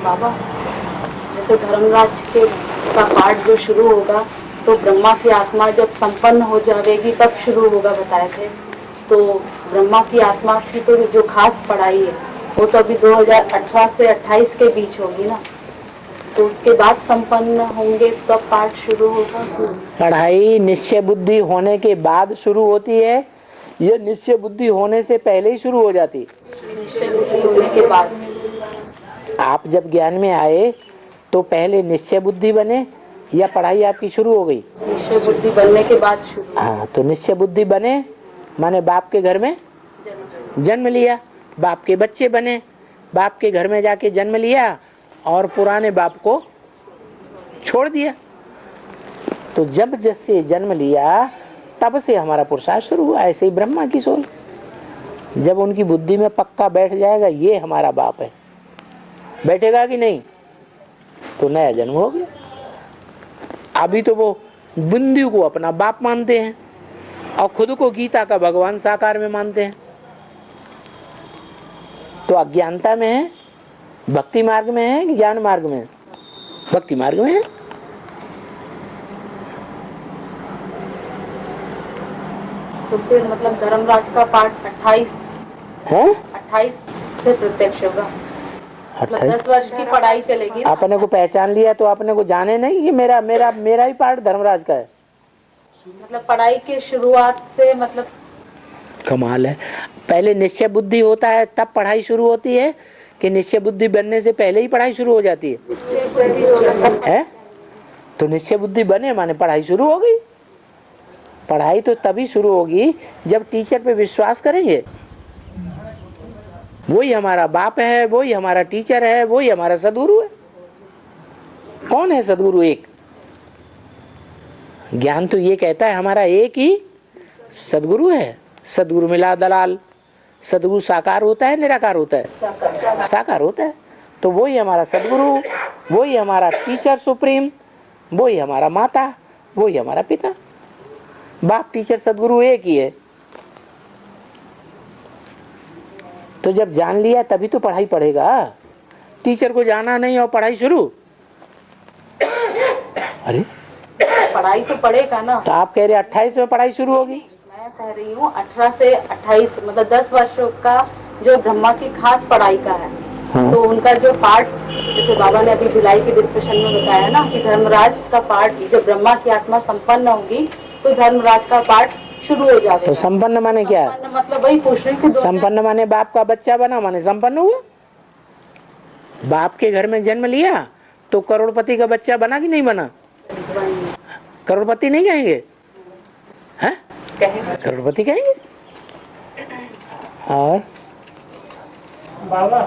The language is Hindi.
बाबा, जैसे धर्मराज के का पाठ जो शुरू होगा तो ब्रह्मा की आत्मा जब संपन्न हो जाएगी तब शुरू होगा बताए थे। तो ब्रह्मा की आत्मा की तो जो खास पढ़ाई है वो तो अभी 2018 से 28 के बीच होगी ना, तो उसके बाद संपन्न होंगे तब पाठ शुरू होगा। पढ़ाई निश्चय बुद्धि होने के बाद शुरू होती है, ये निश्चय बुद्धि होने से पहले ही शुरू हो जाती है। निश्चय बुद्धि होने के बाद आप जब ज्ञान में आए तो पहले निश्चय बुद्धि बने या पढ़ाई आपकी शुरू हो गई? निश्चय बुद्धि बनने के बाद शुरू। हाँ, तो निश्चय बुद्धि बने माने बाप के घर में जन्म लिया, बाप के बच्चे बने, बाप के घर में जाके जन्म लिया और पुराने बाप को छोड़ दिया। तो जब जैसे जन्म लिया तब से हमारा पुरुषार्थ शुरू हुआ। ऐसे ही ब्रह्मा की सोल जब उनकी बुद्धि में पक्का बैठ जाएगा ये हमारा बाप है, बैठेगा कि नहीं, तो नया जन्म हो गया। अभी तो वो बिंदु को अपना बाप मानते हैं और खुद को गीता का भगवान साकार में मानते हैं। तो अज्ञानता में है, भक्ति मार्ग में है कि ज्ञान मार्ग में है? भक्ति मार्ग में है। तो फिर मतलब धर्मराज का पाठ 28 से प्रत्यक्ष होगा, मतलब 10 वर्ष की पढ़ाई चलेगी। अपने को पहचान लिया तो अपने को जाने नहीं कि मेरा मेरा मेरा ही पाठ धर्मराज का है। मतलब पढ़ाई की शुरुआत से मतलब कमाल है। पहले निश्चय बुद्धि होता है तब पढ़ाई शुरू होती है कि निश्चय बुद्धि बनने से पहले ही पढ़ाई शुरू हो जाती है? तो निश्चय बुद्धि बने माने पढ़ाई शुरू हो गई। पढ़ाई तो तभी शुरू होगी जब टीचर पे विश्वास करेंगे। वही हमारा बाप है, वही हमारा टीचर है, वही हमारा सदगुरु है। कौन है सदगुरु? एक। ज्ञान तो ये कहता है हमारा एक ही सदगुरु है। सदगुरु मिला दलाल। सदगुरु साकार होता है निराकार होता है? साकार होता है। तो वही हमारा सदगुरु, वही हमारा टीचर सुप्रीम, वही हमारा माता, वही हमारा पिता। बाप टीचर सदगुरु एक ही है। तो जब जान लिया तभी तो पढ़ाई पढ़ेगा। टीचर को जाना नहीं और पढ़ाई शुरू। अरे पढ़ाई तो पढ़ेगा ना। तो आप कह रहे 28 में पढ़ाई शुरू होगी? मैं कह रही हूँ 18 से 28 मतलब 10 वर्षों का जो ब्रह्मा की खास पढ़ाई का है। हाँ। तो उनका जो पाठ जैसे बाबा ने अभी भिलाई के डिस्कशन में बताया ना कि धर्मराज का पाठ जब ब्रह्मा की आत्मा संपन्न होगी तो धर्मराज का पाठ शुरू हो जाएगा। तो संपन्न माने क्या? मतलब वही पूछ रही थी। संपन्न माने बाप का बच्चा बना माने संपन्न हुआ। बाप के घर में जन्म लिया तो करोड़पति का बच्चा बना कि नहीं बना? करोड़पति नहीं कहेंगे? हैं? करोड़पति कहेंगे। और बाबा